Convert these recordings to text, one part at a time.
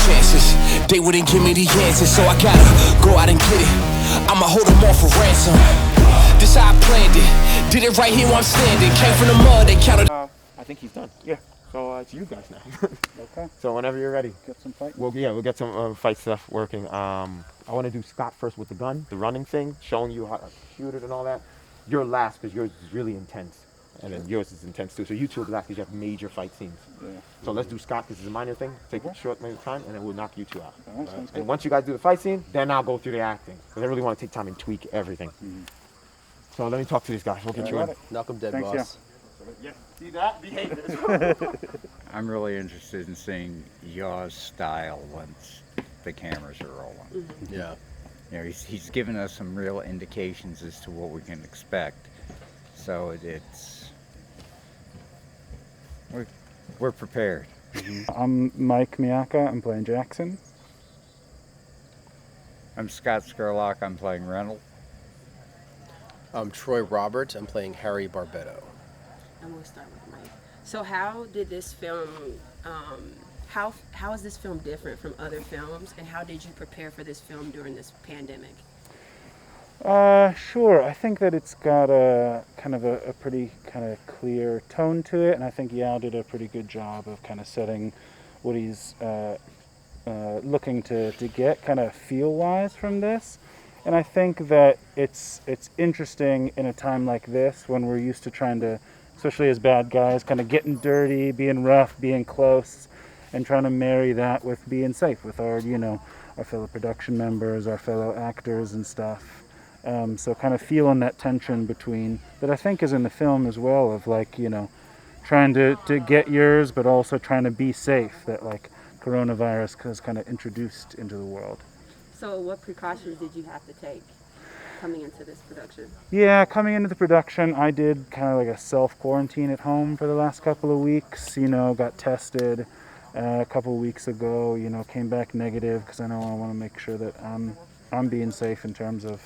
chances. They wouldn't give me the answers, so I gotta go out and get it. I'ma hold them all for ransom. This how I planned it. Did it right here where I'm standing. Came from the mud, they counted. I think he's done. Yeah. So it's you guys now. Okay. So whenever you're ready. Get some fight. We'll get some fight stuff working. I want to do Scott first with the gun, the running thing, showing you how to shoot it and all that. You're last because yours is really intense. And then yours is intense too. So you two are last because you have major fight scenes. Yeah. So let's do Scott because it's a minor thing. Take a short amount of time and then we'll knock you two out. Right, sounds good. And once you guys do the fight scene, then I'll go through the acting. Because I really want to take time and tweak everything. Mm-hmm. So let me talk to these guys. We'll get you in. Knock 'em dead, Thanks, boss. Yeah. See that? Behavior. I'm really interested in seeing Yaw's style once the cameras are rolling. Mm-hmm. Yeah. You know, he's given us some real indications as to what we can expect. So we're prepared. I'm Mike Miyaka. I'm playing Jackson. I'm Scott Skurlock. I'm playing Reynolds. I'm Troy Roberts. I'm playing Harry Barbetto. I'm gonna start with Mike. So how did this film, how is this film different from other films, and how did you prepare for this film during this pandemic? Sure. I think that it's got a kind of a pretty kind of clear tone to it, and I think Yao did a pretty good job of kind of setting what he's looking to get kind of feel-wise from this. And I think that it's interesting in a time like this when we're used to trying to, especially as bad guys, kind of getting dirty, being rough, being close, and trying to marry that with being safe with our, our fellow production members, our fellow actors and stuff. So kind of feeling that tension between, that I think is in the film as well, of like, trying to get yours, but also trying to be safe, that like coronavirus has kind of introduced into the world. So what precautions did you have to take coming into this production? Yeah, coming into the production, I did kind of like a self-quarantine at home for the last couple of weeks, got tested a couple of weeks ago, came back negative because I know I want to make sure that I'm being safe in terms of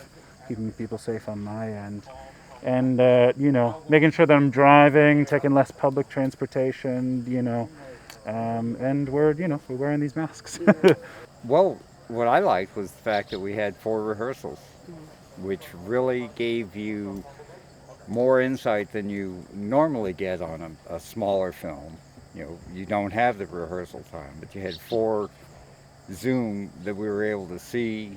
keeping people safe on my end. And, making sure that I'm driving, taking less public transportation, and we're wearing these masks. Yeah. Well, what I liked was the fact that we had 4 rehearsals, which really gave you more insight than you normally get on a smaller film. You don't have the rehearsal time, but you had 4 Zoom that we were able to see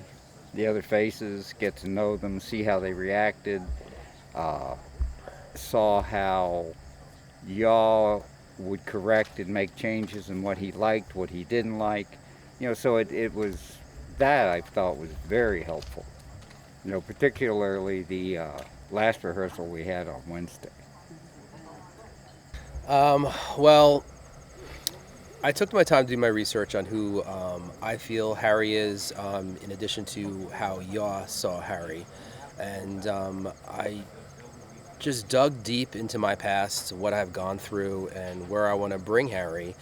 the other faces, get to know them, see how they reacted, saw how y'all would correct and make changes in what he liked, what he didn't like. So it was, that I thought was very helpful. Particularly the last rehearsal we had on Wednesday. Well, I took my time to do my research on who I feel Harry is, in addition to how Yaw saw Harry. And I just dug deep into my past, what I've gone through, and where I want to bring Harry.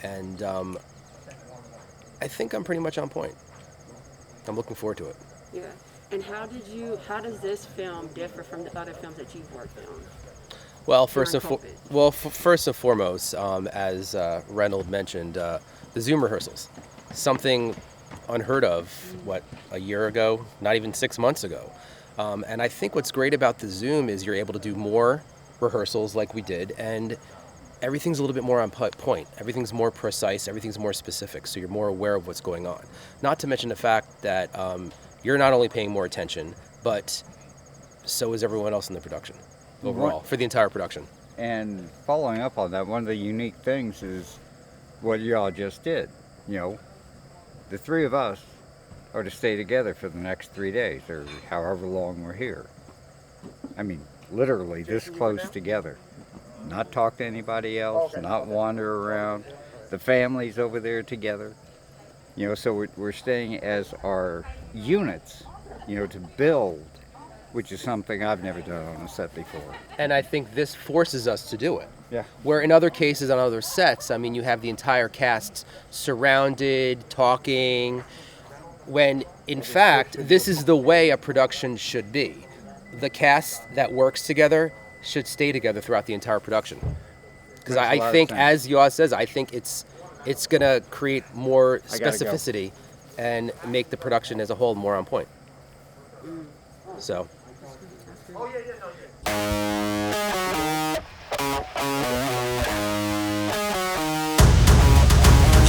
And I think I'm pretty much on point. I'm looking forward to it. Yeah. And how does this film differ from the other films that you've worked on? Well, first and foremost, as Reynolds mentioned, the Zoom rehearsals, something unheard of, a year ago, not even 6 months ago. And I think what's great about the Zoom is you're able to do more rehearsals like we did, and everything's a little bit more on point. Everything's more precise, everything's more specific, so you're more aware of what's going on. Not to mention the fact that you're not only paying more attention, but so is everyone else in the production overall, for the entire production. And following up on that, one of the unique things is what y'all just did. The 3 of us are to stay together for the next 3 days, or however long we're here. I mean, literally this close together. Not talk to anybody else, not wander around. The family's over there together. So we're staying as our units, to build, which is something I've never done on a set before. And I think this forces us to do it. Yeah. Where in other cases on other sets, you have the entire cast surrounded, talking, when in fact, this is the way a production should be. The cast that works together should stay together throughout the entire production. Because I think, as Yaw says, I think it's it's going to create more I gotta go. specificity and make the production as a whole more on point. So,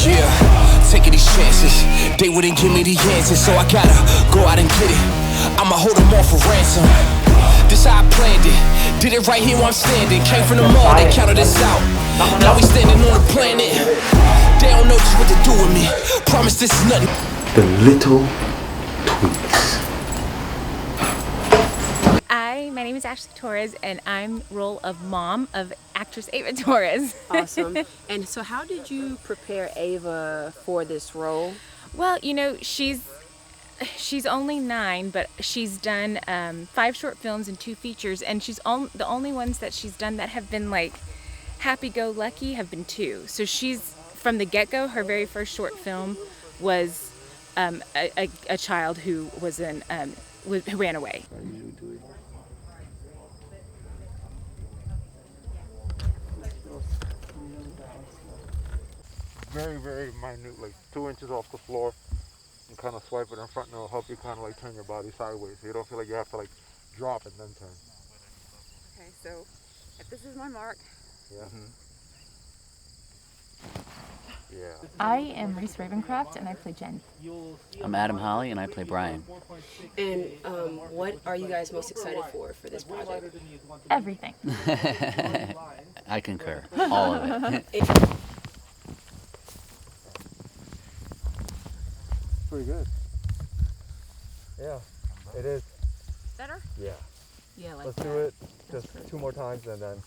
Yeah, taking these chances. They wouldn't give me the answers, so I gotta go out and get it. I'ma hold them all for ransom. This how I planned it. Did it right here where I'm standing. Came from the mud, they counted us out. Now we standing on the planet. They don't know just what to do with me. Promise this is nothing. The little tweaks. My name is Ashley Torres, and I'm role of mom of actress Ava Torres. Awesome. And so how did you prepare Ava for this role? Well, you know, she's only 9, but she's done 5 short films and 2 features, and the only ones that she's done that have been like happy-go-lucky have been 2. So she's, from the get-go, her very first short film was a child who was who ran away. Very, very minute, like 2 inches off the floor, and kind of swipe it in front, and it'll help you kind of like turn your body sideways, so you don't feel like you have to like drop and then turn. Okay, so if this is my mark. Yeah. Yeah. I am Reese Ravencroft, and I play Jen. I'm Adam Holly, and I play Brian. And what are you guys most excited for this project? Everything. I concur. All of it. Pretty good. Yeah, it is. Better? Yeah. Yeah, like Let's that. do it just 2 more times and then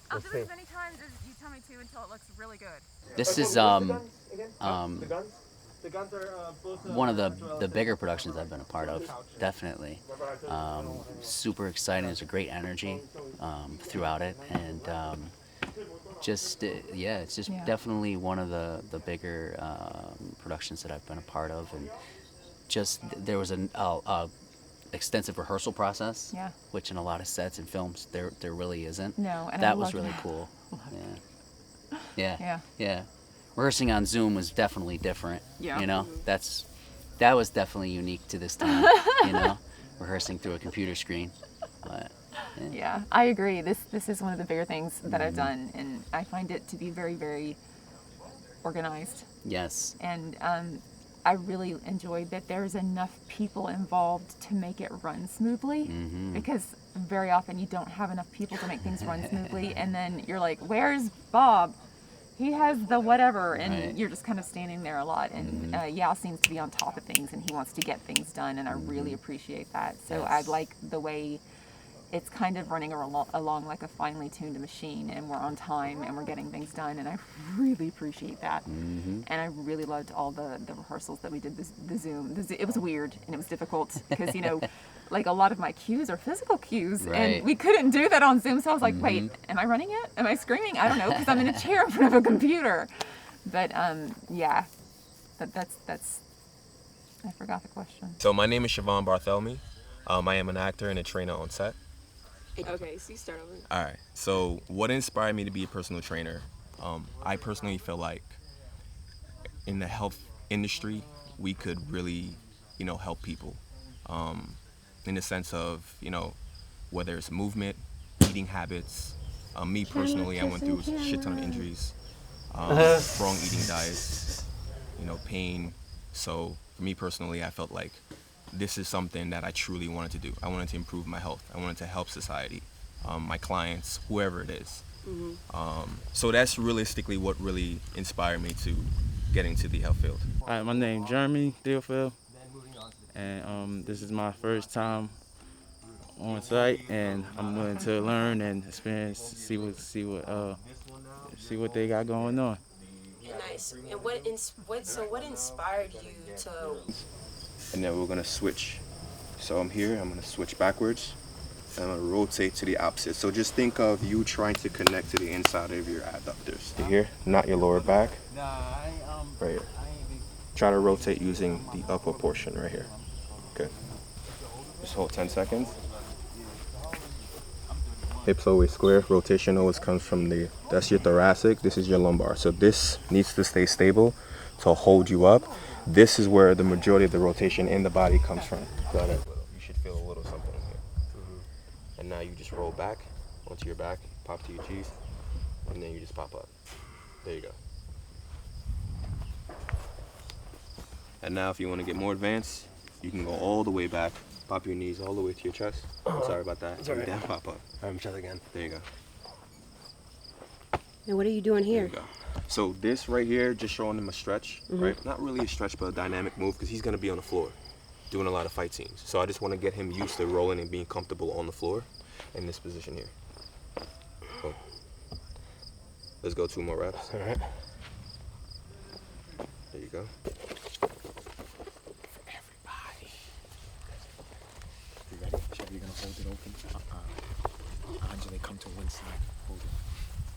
I'll we'll do see. it as many times as you tell me to until it looks really good. This is one of the bigger productions I've been a part of. Definitely. Super exciting. There's a great energy throughout it, and it's just definitely one of the bigger productions that I've been a part of, and just there was an extensive rehearsal process, which in a lot of sets and films there really isn't. No, and that I was loved really that. cool. Yeah. Rehearsing on Zoom was definitely different. Yeah. You know, that was definitely unique to this time. You know, rehearsing through a computer screen. But, Yeah, I agree. This is one of the bigger things that I've done, and I find it to be very, very organized. Yes. And I really enjoyed that there's enough people involved to make it run smoothly, because very often you don't have enough people to make things run smoothly, and then you're like, where's Bob? He has the whatever, and you're just kind of standing there a lot. And Yao seems to be on top of things, and he wants to get things done, and I really appreciate that. So I like the way it's kind of running along like a finely tuned machine, and we're on time and we're getting things done, and I really appreciate that. And I really loved all the rehearsals that we did, the Zoom. It was weird and it was difficult because, you know, like a lot of my cues are physical cues, and we couldn't do that on Zoom. So I was like, wait, am I running it? Am I screaming? I don't know, because I'm in a chair in front of a computer. But yeah, that's I forgot the question. So my name is Siobhan Barthelemy. I am an actor and a trainer on set. Okay, so you start over. All right. So what inspired me to be a personal trainer? I personally feel like in the health industry, we could really, help people. In the sense of, whether it's movement, eating habits. Me personally, I went through a shit ton of injuries, wrong eating diets, pain. So for me personally, I felt like this is something that I truly wanted to do. I wanted to improve my health. I wanted to help society, my clients, whoever it is. So that's realistically what really inspired me to get into the health field. Hi, my name is Jeremy Theophil, and this is my first time on site, and I'm willing to learn and experience, see what they got going on. Nice. And what inspired you to? And then we're gonna switch. So I'm here, I'm gonna switch backwards, and I'm gonna rotate to the opposite. So just think of you trying to connect to the inside of your adductors. Here, not your lower back. Right here. Try to rotate using the upper portion right here. Okay. Just hold 10 seconds. hips always square. Rotation always comes from that's your thoracic, this is your lumbar. So this needs to stay stable to hold you up. This is where the majority of the rotation in the body comes from. Go ahead. You should feel a little something here. And now you just roll back onto your back, pop to your cheeks, and then you just pop up. There you go. And now if you want to get more advanced, you can go all the way back, pop your knees all the way to your chest. I'm sorry about that. It's all right. Then pop up. Try that again. There you go. And what are you doing here? There you go. So this right here, just showing him a stretch, right? Not really a stretch, but a dynamic move, because he's going to be on the floor doing a lot of fight scenes. So I just want to get him used to rolling and being comfortable on the floor in this position here. Cool. Let's go 2 more reps. All right. There you go. You ready? Chevy, you're gonna hold it open. Anjali, come to one side. Hold it.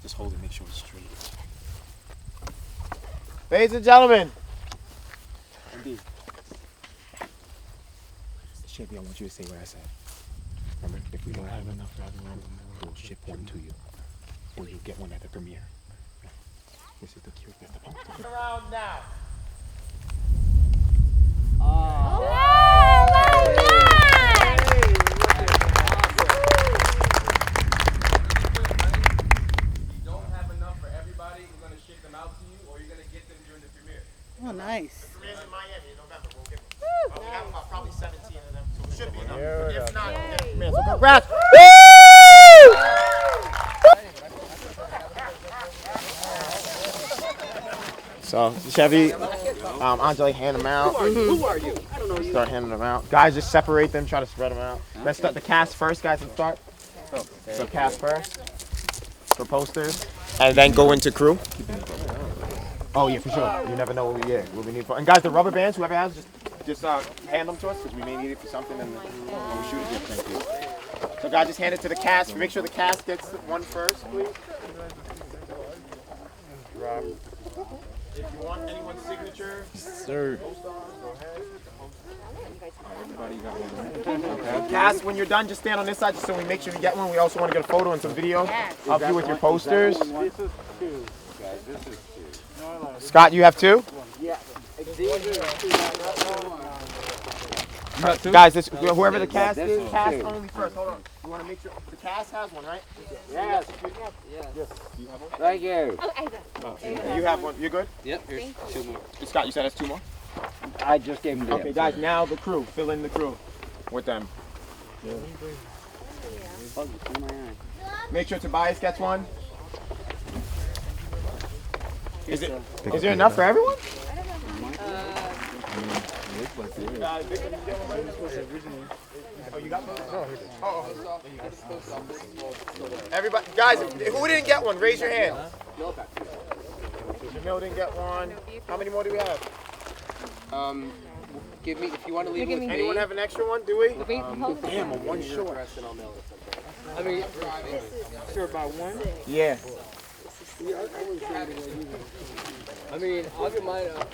Just hold it. Make sure it's straight. Ladies and gentlemen. Indeed. Chevy, I want you to say what I said. Remember, if we don't have enough for everyone, we'll ship one to you, or you'll get one at the premiere. This is the cute bit. Turn around now. Oh, nice. Premiere's in Miami in November. We'll give them. We have about probably 17 of them, so it should be enough. If not, we'll get the premiere. So congrats. So Chevy, Anjali, hand them out. Who are you? I don't know you. Start handing them out. Guys, just separate them. Try to spread them out. Let's start the cast first, guys. Let's start. So cast first for posters, and then go into crew. Oh yeah, for sure. You never know what we need for. And guys, the rubber bands, whoever has, just hand them to us because we may need it for something when we shoot it. Thank you. So guys, just hand it to the cast. Make sure the cast gets one first, please. If you want anyone's signature, sir. Okay. Cast, when you're done, just stand on this side just so we make sure we get one. We also want to get a photo and some video of you with your posters. This is 2. Guys, this is 2. Scott, you have 2? Yeah. Guys, whoever the cast is, cast only first. Hold on. You want to make sure the cast has one, right? Yes. Yes. You have one? Thank you. You have one. You good? Yep, here's 2 more. Scott, you said that's 2 more? I just gave him Okay, guys, now the crew. Fill in the crew with them. Make sure Tobias gets one. Is there enough for everyone? Oh, you got one? Everybody, guys, who didn't get one? Raise your hand. Jamil didn't get one. How many more do we have? Give me, if you want to leave it with me. Anyone have an extra one? Do we? Damn, I'm 1 short. I mean, Sure, about 1? Yeah. I mean, I'll get mine up.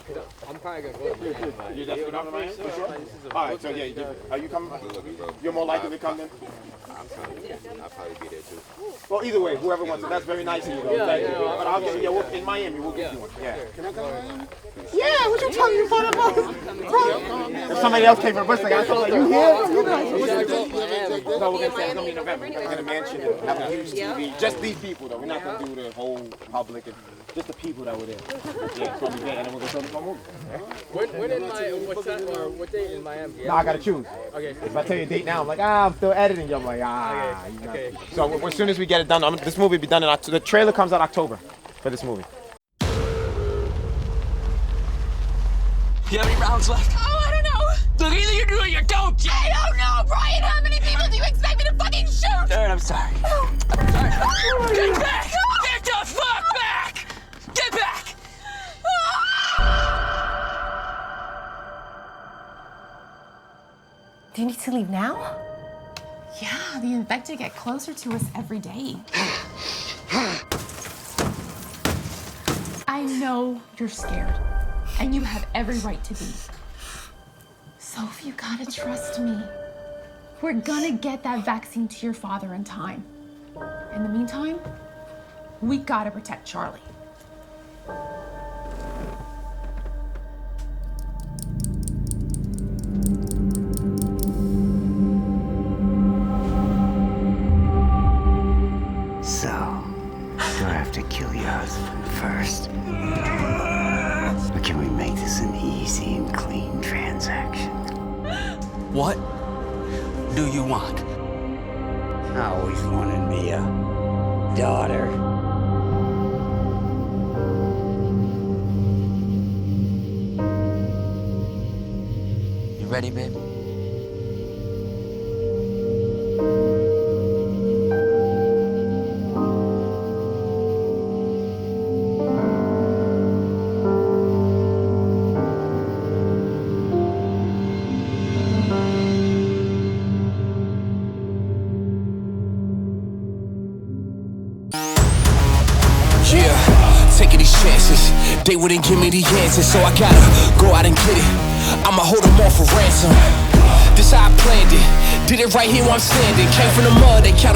I'm probably gonna go. You're definitely not mine? For sure? Alright, so yeah, are you coming? You're more likely to come then? I'll probably be there too. Well, either way, whoever wants it. That's very nice of you, though. Thank you. But I'll get you. In Miami, we'll get you one. Yeah. Can I come? Yeah, what you telling me for the If somebody else came from Bristol, I told you here? No, we're going to say it's going to be in November. We're going to mansion it, have a huge TV. Just these people, though. We're not going to do the whole public. Just the people that were there. Yeah, it's going to be there. And then we're going to show them one movie. When in what date in Miami? No, I got to choose. Okay. If I tell you a date now, I'm like, I'm still editing. I'm like, Okay. So as soon as we get it done, this movie will be done in October. The trailer comes out October for this movie. You have any rounds left? Oh, I don't know. Look, either you do or you don't, Jay. I don't know, Brian. How many people do you expect me to fucking shoot? All right, I'm sorry. Get back! Get the fuck back! Get back! Do you need to leave now? Yeah, the infected get closer to us every day. I know you're scared, and you have every right to be. Soph, you gotta trust me. We're gonna get that vaccine to your father in time. In the meantime, we gotta protect Charlie. So, do I have to kill your husband first? Or can we make this an easy and clean transaction? What do you want? I always wanted me a daughter. You ready, babe? Yeah, taking these chances. They wouldn't give me the answers, so I gotta go out and get it. I'ma hold them all for ransom. This how I planned it. Did it right here where I'm standing. Came from the mud, they counted